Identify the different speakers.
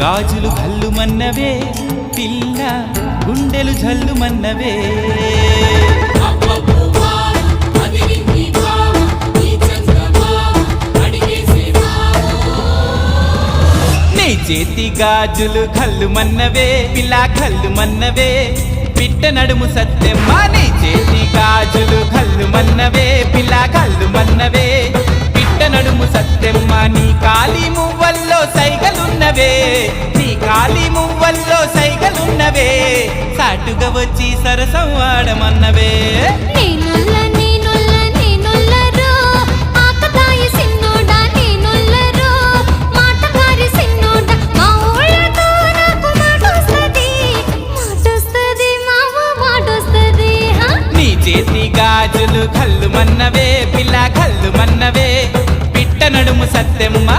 Speaker 1: గాజులు కల్లుమన్నవే పిల్ల గుండెలు జల్లుమన్నవే నీ చేతి గాజులు కల్లుమన్నవే పిల్ల కల్లుమన్నవే పిట్ట నడుము సత్తెమ్మ నీ చేతి గాజులు కల్లుమన్నవే పిల్ల కల్లుమన్నవే పిట్ట నడుము సత్తెమ్మ నీ కాలి మువ్వల్లో సైగలున్నవే నీ కాలి మువ్వల్లో సైగలున్నవే సాటుగా వచ్చి సరసం ఆడమన్నవే చేతి గాజులు కల్లుమన్నవే పిల్ల కల్లుమన్నవే పిట్ట నడుము సత్తెమ్మ